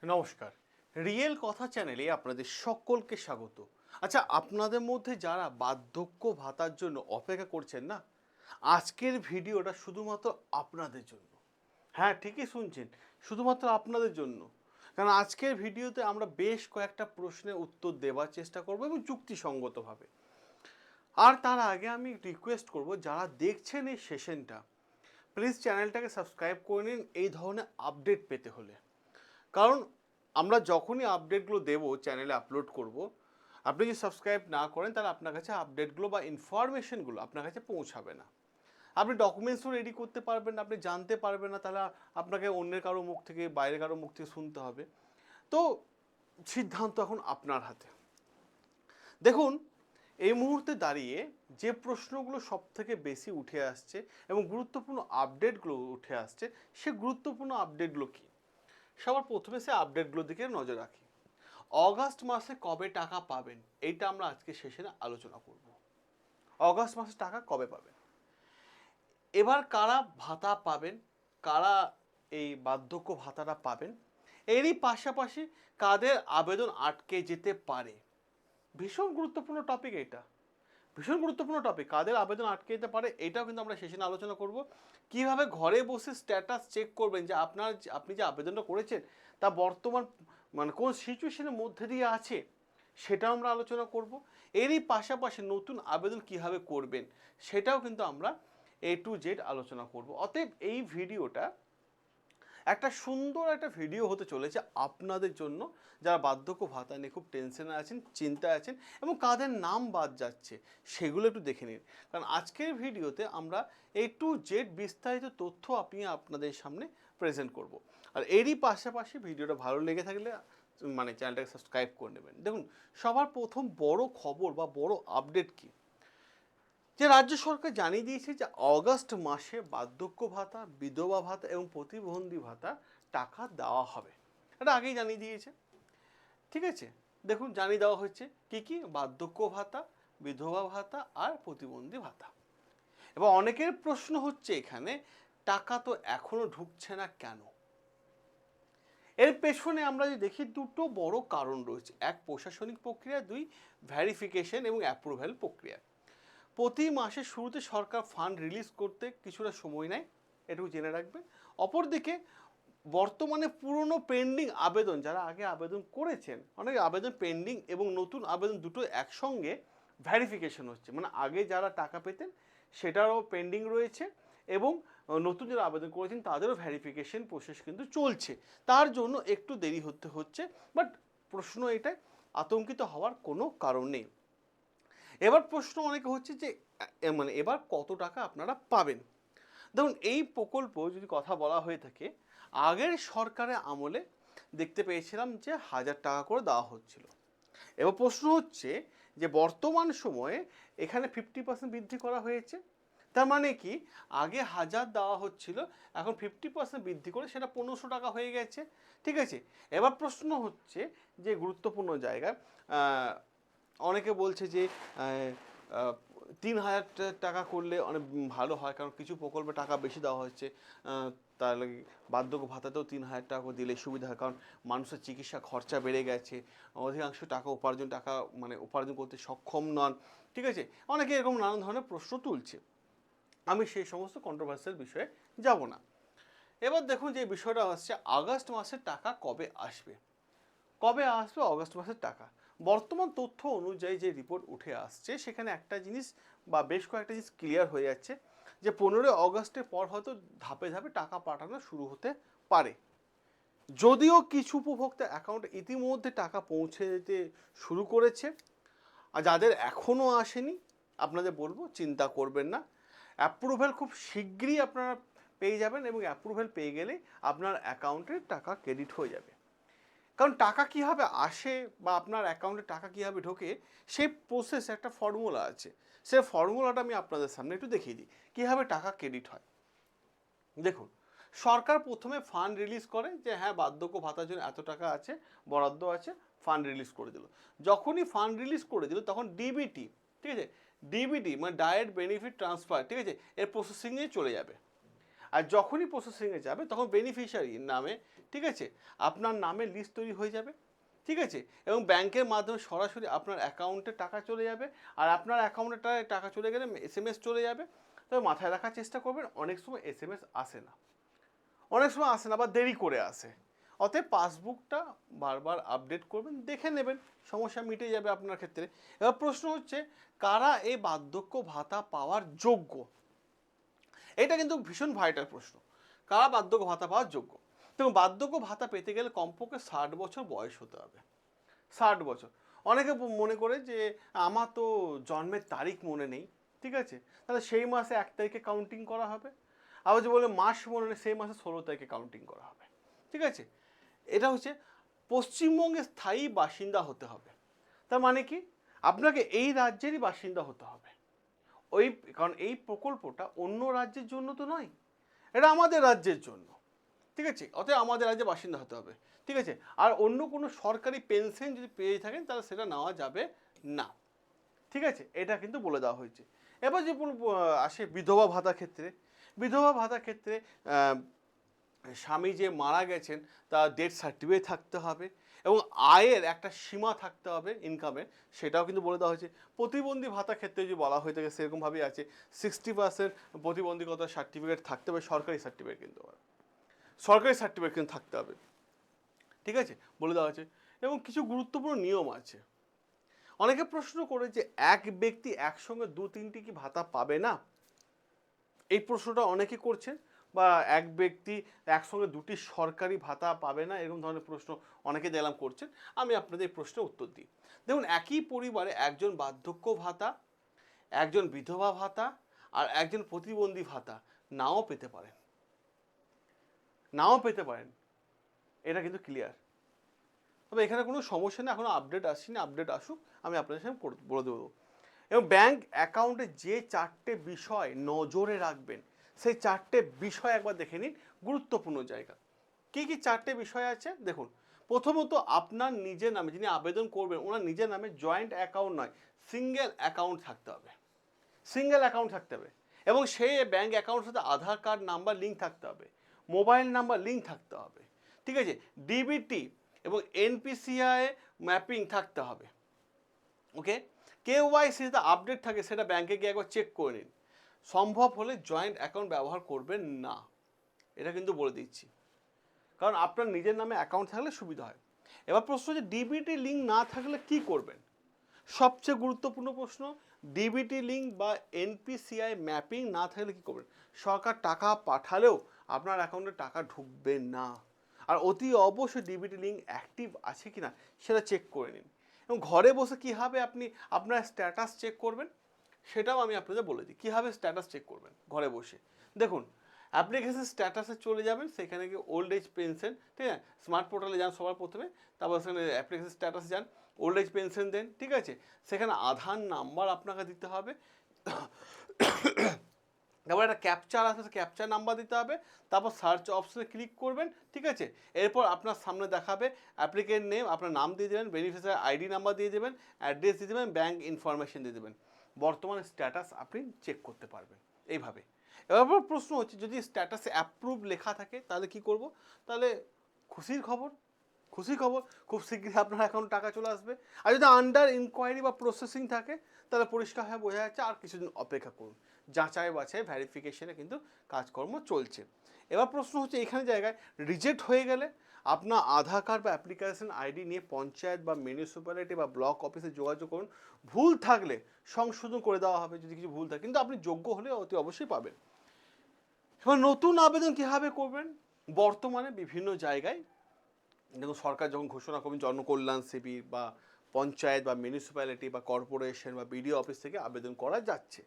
নমস্কার। রিয়েল কথা চ্যানেলে আপনাদের সকলকে স্বাগত। আচ্ছা, আপনাদের মধ্যে যারা বার্ধক্য ভাতার জন্য অপেক্ষা করছেন না, আজকের ভিডিওটা শুধুমাত্র আপনাদের জন্য। হ্যাঁ, ঠিকই শুনছেন, শুধুমাত্র আপনাদের জন্য। কারণ আজকের ভিডিওতে আমরা বেশ কয়েকটা প্রশ্নের উত্তর দেওয়ার চেষ্টা করব এবং যুক্তিসঙ্গতভাবে। আর তার আগে আমি রিকোয়েস্ট করব, যারা দেখছেন এই সেশনটা, প্লিজ চ্যানেলটাকে সাবস্ক্রাইব করে নিন এই ধরনের আপডেট পেতে হলে। কারণ আমরা যখনই আপডেটগুলো দেবো, চ্যানেলে আপলোড করব, আপনি যদি সাবস্ক্রাইব না করেন তাহলে আপনার কাছে আপডেটগুলো বা ইনফরমেশনগুলো আপনার কাছে পৌঁছাবে না। আপনি ডকুমেন্টসও রেডি করতে পারবেন না, আপনি জানতে পারবেন না, তাহলে আপনাকে অন্যের কারো মুখ থেকে, বাইরে কারো মুখ থেকে শুনতে হবে। তো সিদ্ধান্ত এখন আপনার হাতে। দেখুন, এই মুহূর্তে দাঁড়িয়ে যে প্রশ্নগুলো সব থেকে বেশি উঠে আসছে এবং গুরুত্বপূর্ণ আপডেটগুলো উঠে আসছে, সে গুরুত্বপূর্ণ আপডেটগুলো কী? সবার প্রথমে সে আপডেটগুলোর দিকে নজর রাখি। অগাস্ট মাসে কবে টাকা পাবেন, এইটা আমরা আজকে সেশনে আলোচনা করব। অগাস্ট মাসে টাকা কবে পাবেন, এবার কারা ভাতা পাবেন, কারা এই বার্ধক্য ভাতাটা পাবেন, এরই পাশাপাশি কাদের আবেদন আটকে যেতে পারে। ভীষণ গুরুত্বপূর্ণ টপিক এটা, ভীষণ গুরুত্বপূর্ণ টপিক। কাদের আবেদন আটকে যেতে পারে এটাও কিন্তু আমরা সেশনে আলোচনা করব। কিভাবে ঘরে বসে স্ট্যাটাস চেক করবেন যে আপনি যে আবেদনটা করেছেন তা বর্তমান কোন সিচুয়েশনের মধ্যে দিয়ে আছে, সেটাও আমরা আলোচনা করব। এরই পাশাপাশি নতুন আবেদন কিভাবে করবেন সেটাও কিন্তু আমরা A to Z আলোচনা করব। অতএব এই ভিডিওটা একটা সুন্দর একটা ভিডিও হতে চলেছে আপনাদের জন্য, যারা বার্ধক্য ভাতা নিয়ে খুব টেনশনে আছেন, চিন্তায় আছেন এবং কাদের নাম বাদ যাচ্ছে সেগুলো একটু দেখে নিন। কারণ আজকের ভিডিওতে আমরা A to Z বিস্তারিত তথ্য আপনাদের সামনে প্রেজেন্ট করব। আর এরই পাশাপাশি ভিডিওটা ভালো লেগে থাকলে চ্যানেলটাকে সাবস্ক্রাইব করে নেবেন। দেখুন, সবার প্রথম বড় খবর বা বড় আপডেট কি, যে রাজ্য সরকার জানিয়ে দিয়েছে যে অগস্ট মাসে বার্ধক্য ভাতা, বিধবা ভাতা এবং প্রতিবন্ধী ভাতা টাকা দেওয়া হবে। এটা আগেই জানিয়ে দিয়েছে, ঠিক আছে। দেখুন, জানিয়ে দেওয়া হচ্ছে কি কি, বার্ধক্য ভাতা, বিধবা ভাতা আর প্রতিবন্ধী ভাতা। এবার অনেকের প্রশ্ন হচ্ছে এখানে, টাকা তো এখনো ঢুকছে না কেন? এর পেছনে আমরা যদি দেখি দুটো বড় কারণ রয়েছে। এক, প্রশাসনিক প্রক্রিয়া, দুই, ভেরিফিকেশন এবং অ্যাপ্রুভ্যাল প্রক্রিয়া। প্রতি মাসের শুরুতে সরকার ফান্ড রিলিজ করতে কিছুটা সময় নেয়, এটুকু জেনে রাখবেন। অপরদিকে বর্তমানে পুরনো পেন্ডিং আবেদন, যারা আগে আবেদন করেছেন, অনেক আবেদন পেন্ডিং এবং নতুন আবেদন দুটো একসঙ্গে ভেরিফিকেশন হচ্ছে। আগে যারা টাকা পেতেন সেটারও পেন্ডিং রয়েছে এবং নতুন যারা আবেদন করেছেন তাদেরও ভেরিফিকেশন প্রসেস কিন্তু চলছে। তার জন্য একটু দেরি হচ্ছে, বাট প্রশ্ন এটাই, আতঙ্কিত হওয়ার কোনো কারণ নেই। এবার প্রশ্ন অনেকে হচ্ছে যে এবার কত টাকা আপনারা পাবেন। দেখুন, এই প্রকল্প যদি কথা বলা হয়ে থাকে, আগের সরকারের আমলে দেখতে পেয়েছিলাম যে 1000 টাকা করে দেওয়া হচ্ছিল। এবার প্রশ্ন হচ্ছে যে বর্তমান সময়ে এখানে 50% বৃদ্ধি করা হয়েছে। তার মানে কি, আগে 1000 দেওয়া হচ্ছিল, এখন 50% বৃদ্ধি করে সেটা 1500 টাকা হয়ে গেছে, ঠিক আছে। এবার প্রশ্ন হচ্ছে যে গুরুত্বপূর্ণ জায়গায়, অনেকে বলছে যে 3000 টাকা করলে অনেক ভালো হয়, কারণ কিছু প্রকল্পে টাকা বেশি দেওয়া হচ্ছে। তাহলে বার্ধক্য ভাতাতেও 3000 টাকা করে দিলে সুবিধা হয়, কারণ মানুষের চিকিৎসা খরচা বেড়ে গেছে, অধিকাংশ টাকা উপার্জন করতে সক্ষম নন, ঠিক আছে। অনেকে এরকম নানান ধরনের প্রশ্ন তুলছে, আমি সেই সমস্ত কন্ট্রোভার্সিয়াল বিষয়ে যাব না। এবার দেখুন, যে বিষয়টা আসছে, আগস্ট মাসের টাকা কবে আসবে, কবে আসবে অগস্ট মাসের টাকা। বর্তমান তথ্য অনুযায়ী যে রিপোর্ট উঠে আসছে, সেখানে একটা জিনিস বা বেশ কয়েকটা জিনিস ক্লিয়ার হয়ে যাচ্ছে যে 15 অগস্টের পর হয়তো ধাপে ধাপে টাকা পাঠানো শুরু হতে পারে। যদিও কিছু উপভোক্তা অ্যাকাউন্টে ইতিমধ্যে টাকা পৌঁছে যেতে শুরু করেছে, আর যাদের এখনও আসেনি আপনাদের বলবো চিন্তা করবেন না, অ্যাপ্রুভ্যাল খুব শীঘ্রই আপনারা পেয়ে যাবেন এবং অ্যাপ্রুভ্যাল পেয়ে গেলে আপনার অ্যাকাউন্টে টাকা ক্রেডিট হয়ে যাবে। কারণ টাকা কীভাবে আসে বা আপনার অ্যাকাউন্টে টাকা কীভাবে ঢোকে, সেই প্রসেস একটা ফর্মুলা আছে। সেই ফর্মুলাটা আমি আপনাদের সামনে একটু দেখিয়ে দিই কীভাবে টাকা ক্রেডিট হয়। দেখুন, সরকার প্রথমে ফান্ড রিলিজ করে যে হ্যাঁ, বার্ধক্য ভাতার জন্য এত টাকা আছে, বরাদ্দ আছে, ফান্ড রিলিজ করে দিল। যখনই ফান্ড রিলিজ করে দিল তখন ডিবিটি, ঠিক আছে, ডিবিটি ডাইরেক্ট বেনিফিট ট্রান্সফার, ঠিক আছে, এর প্রসেসিংয়ে চলে যাবে। আর যখনই প্রসেসিংয়ে যাবে তখন বেনিফিশিয়ারির নামে, ঠিক আছে, আপনার নামে লিস্ট তৈরি হয়ে যাবে, ঠিক আছে, এবং ব্যাংকের মাধ্যমে সরাসরি আপনার অ্যাকাউন্টে টাকা চলে যাবে। আর আপনার অ্যাকাউন্টে টাকা চলে গেলে SMS চলে যাবে। তবে মাথায় রাখার চেষ্টা করবেন, অনেক সময় SMS আসে না, অনেক সময় আসে না বা দেরি করে আসে। অতএব পাসবুকটা বারবার আপডেট করবেন, দেখে নেবেন, সমস্যা মিটে যাবে আপনার ক্ষেত্রে। এবার প্রশ্ন হচ্ছে, কারা এই বার্ধক্য ভাতা পাওয়ার যোগ্য? এটা কিন্তু ভীষণ ভাইটাল প্রশ্ন। কারা বার্ধক্য ভাতা পাওয়ার যোগ্য? দেখুন, বার্ধক্য ভাতা পেতে গেলে কমপক্ষে 60 বছর বয়স হতে হবে। 60 বছর। অনেকে মনে করে যে আমার তো জন্মের তারিখ মনে নেই, ঠিক আছে, তাহলে সেই মাসে 1 তারিখে কাউন্টিং করা হবে। আবার যে বলে মাস মনে নেই, সেই মাসে 16 তারিখে কাউন্টিং করা হবে, ঠিক আছে। এটা হচ্ছে পশ্চিমবঙ্গের স্থায়ী বাসিন্দা হতে হবে। তার মানে কি, আপনাকে এই রাজ্যেরই বাসিন্দা হতে হবে। কারণ এই প্রকল্পটা অন্য রাজ্যের জন্য তো নয়, এটা আমাদের রাজ্যের জন্য, ঠিক আছে। অতএব আমাদের রাজ্যে বাসিন্দা হতে হবে, ঠিক আছে। আর অন্য কোনো সরকারি পেনশন যদি পেয়ে থাকেন তাহলে সেটা নেওয়া যাবে না, ঠিক আছে, এটা কিন্তু বলে দেওয়া হয়েছে। এবার যে আসে বিধবা ভাতা ক্ষেত্রে, বিধবা ভাতা ক্ষেত্রে স্বামী যে মারা গেছেন তার ডেথ সার্টিফিকেট থাকতে হবে এবং আয়ের একটা সীমা থাকতে হবে ইনকামের, সেটাও কিন্তু বলে দেওয়া হয়েছে। প্রতিবন্ধী ভাতা ক্ষেত্রে যে বলা হয়ে থাকে সেরকমভাবেই আছে, 60% প্রতিবন্ধকতার সার্টিফিকেট থাকতে হবে, সরকারি সার্টিফিকেট কিন্তু সরকারি সার্টিফিকেট কিন্তু থাকতে হবে, ঠিক আছে, বলে দেওয়া আছে। এবং কিছু গুরুত্বপূর্ণ নিয়ম আছে। অনেকে প্রশ্ন করে যে এক ব্যক্তি একসঙ্গে 2-3টি কি ভাতা পাবে না? এই প্রশ্নটা অনেকে করছেন, বা এক ব্যক্তি একসঙ্গে 2টি সরকারি ভাতা পাবে না, এরকম ধরনের প্রশ্ন অনেকে দেখলাম করছেন। আমি আপনাদের এই প্রশ্নের উত্তর দিই। দেখুন, একই পরিবারে একজন বার্ধক্য ভাতা, একজন বিধবা ভাতা আর একজন প্রতিবন্ধী ভাতা নাও পেতে পারেন, নাও পেতে পারেন, এটা কিন্তু ক্লিয়ার। তবে এখানে কোনো সমস্যা নেই, এখনো আপডেট আসেনি, আপডেট আসুক আমি আপনাদের সাথে বলে দেবো। এবং ব্যাংক অ্যাকাউন্টে যে 4টে বিষয় নজরে রাখবেন, সেই 4টে বিষয় একবার দেখে নিন, গুরুত্বপূর্ণ জায়গা। কী কী 4টে বিষয় আছে দেখুন। প্রথমত, আপনার নিজের নামে, যিনি আবেদন করবেন ওনার নিজের নামে জয়েন্ট অ্যাকাউন্ট নয়, সিঙ্গেল অ্যাকাউন্ট থাকতে হবে, সিঙ্গেল অ্যাকাউন্ট থাকতে হবে। এবং সেই ব্যাংক অ্যাকাউন্টের সাথে আধার কার্ড নাম্বার লিঙ্ক থাকতে হবে, মোবাইল নাম্বার লিঙ্ক থাকতে হবে, ঠিক আছে, ডিবিটি এবং NPCI ম্যাপিং থাকতে হবে, ওকে। KYC যাতে আপডেট থাকে সেটা ব্যাংকে গিয়ে একবার চেক করে নিন। সম্ভব হলে জয়েন্ট অ্যাকাউন্ট ব্যবহার করবেন না, এটা কিন্তু বলে দিচ্ছি, কারণ আপনার নিজের নামে অ্যাকাউন্ট থাকলে সুবিধা হয়। এবার প্রশ্ন হচ্ছে ডিবিটি লিঙ্ক না থাকলে কি করবেন? সবচেয়ে গুরুত্বপূর্ণ প্রশ্ন, ডিবিটি লিঙ্ক বা NPCI ম্যাপিং না থাকলে কি করবেন? সরকার টাকা পাঠালেও আপনার অ্যাকাউন্টে টাকা ঢুকবে না। আর অতি অবশ্যই ডিবিটি লিঙ্ক অ্যাক্টিভ আছে কিনা সেটা চেক করে নিন। এবং ঘরে বসে কীভাবে আপনি আপনার স্ট্যাটাস চেক করবেন সেটাও আমি আপনাদের বলে দিই, কীভাবে স্ট্যাটাস চেক করবেন ঘরে বসে। দেখুন, অ্যাপ্লিকেশন স্ট্যাটাসে চলে যাবেন, সেখানে গিয়ে ওল্ড এজ পেনশন, ঠিক আছে, স্মার্ট পোর্টালে যান সবার প্রথমে, তারপর সেখানে অ্যাপ্লিকেশন স্ট্যাটাসে যান, ওল্ড এজ পেনশন দেন, ঠিক আছে, সেখানে আধার নাম্বার আপনাকে দিতে হবে, তারপর একটা ক্যাপচার আসবে, ক্যাপচার নাম্বার দিতে হবে, তারপর সার্চ অপশনে ক্লিক করবেন, ঠিক আছে। এরপর আপনার সামনে দেখাবে অ্যাপ্লিকেন্ট নেম, আপনার নাম দিয়ে দেবেন, বেনিফিশিয়ারি ID নাম্বার দিয়ে দেবেন, অ্যাড্রেস দিয়ে দেবেন, ব্যাঙ্ক ইনফরমেশন দিয়ে দেবেন, বর্তমানে স্ট্যাটাস আপনি চেক করতে পারবেন এইভাবে। এবার প্রশ্ন হচ্ছে, যদি স্ট্যাটাসে অ্যাপ্রুভ লেখা থাকে তাহলে কি করব? তাহলে খুশির খবর, খুশির খবর, খুব শীঘ্রই আপনার অ্যাকাউন্টে টাকা চলে আসবে। আর যদি আন্ডার ইনকোয়ারি বা প্রসেসিং থাকে তাহলে পরিষ্কার হয়ে বোঝা যাচ্ছে আর কিছুদিন অপেক্ষা করুন, যাচাই বাছাই ভ্যারিফিকেশনে কিন্তু কাজকর্ম চলছে। এবার প্রশ্ন হচ্ছে, এখানে জায়গায় রিজেক্ট হয়ে গেলে আপনার আধার কার্ড বা অ্যাপ্লিকেশন ID নিয়ে পঞ্চায়েত বা মিউনিসিপ্যালিটি বা ব্লক অফিসে যোগাযোগ করুন। ভুল থাকলে সংশোধন করে দেওয়া হবে যদি কিছু ভুল থাকে, কিন্তু আপনি যোগ্য হলে অতি অবশ্যই পাবেন। এবার নতুন আবেদন কীভাবে করবেন? বর্তমানে বিভিন্ন জায়গায় দেখুন, সরকার যখন ঘোষণা করবেন জনকল্যাণ শিবির বা পঞ্চায়েত বা মিউনিসিপ্যালিটি বা কর্পোরেশন বা BDO অফিস থেকে আবেদন করা যাচ্ছে।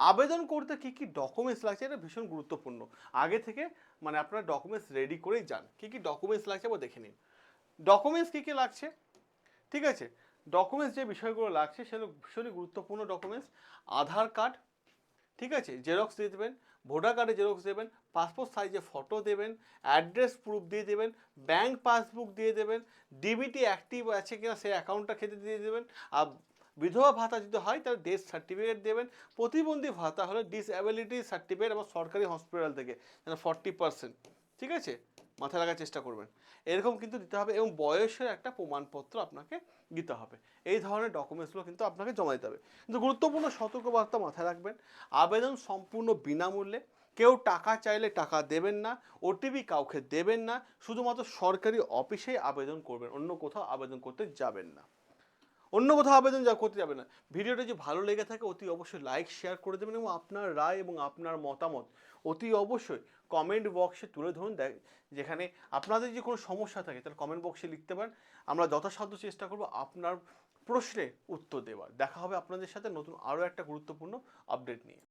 আবেদন করতে কী কী ডকুমেন্টস লাগছে এটা ভীষণ গুরুত্বপূর্ণ। আগে থেকে মানে আপনারা ডকুমেন্টস রেডি করেই যান, কী কী ডকুমেন্টস লাগছে বা দেখে নিন। ডকুমেন্টস কী কী লাগছে, ঠিক আছে, ডকুমেন্টস যে বিষয়গুলো লাগছে সেগুলো ভীষণই গুরুত্বপূর্ণ ডকুমেন্টস। আধার কার্ড, ঠিক আছে, জেরক্স দিয়ে দেবেন, ভোটার কার্ডে জেরক্স দেবেন, পাসপোর্ট সাইজে ফটো দেবেন, অ্যাড্রেস প্রুফ দিয়ে দেবেন, ব্যাংক পাসবুক দিয়ে দেবেন, ডিবিটি অ্যাক্টিভ আছে কিনা সেই অ্যাকাউন্টটা খেতে দিয়ে দেবেন, আর বিধবা ভাতা যদি হয় তাহলে ডেথ সার্টিফিকেট দেবেন। প্রতিবন্ধী ভাতা হলে ডিসএবিলিটি সার্টিফিকেট এবং সরকারি হসপিটাল থেকে 40%, ঠিক আছে, মাথায় রাখার চেষ্টা করবেন। এরকম কিন্তু দিতে হবে এবং বয়সের একটা প্রমাণপত্র আপনাকে দিতে হবে। এই ধরনের ডকুমেন্টসগুলো কিন্তু আপনাকে জমা দিতে হবে। কিন্তু গুরুত্বপূর্ণ সতর্কবার্তা মাথায় রাখবেন, আবেদন সম্পূর্ণ বিনামূল্যে, কেউ টাকা চাইলে টাকা দেবেন না, ওটিপি কাউকে দেবেন না, শুধুমাত্র সরকারি অফিসেই আবেদন করবেন, অন্য কোথাও আবেদন করতে যাবেন না, অন্য কোথাও আবেদন করতে যাবে না। ভিডিওটা যদি ভালো লেগে থাকে অতি অবশ্যই লাইক শেয়ার করে দেবেন এবং আপনার রায় এবং আপনার মতামত অতি অবশ্যই কমেন্ট বক্সে তুলে ধরুন। যেখানে আপনাদের যে কোনো সমস্যা থাকে তাহলে কমেন্ট বক্সে লিখতে পারেন, আমরা যথাসাধ্য চেষ্টা করব আপনার প্রশ্নের উত্তর দেওয়ার। দেখা হবে আপনাদের সাথে নতুন আরও একটা গুরুত্বপূর্ণ আপডেট নিয়ে।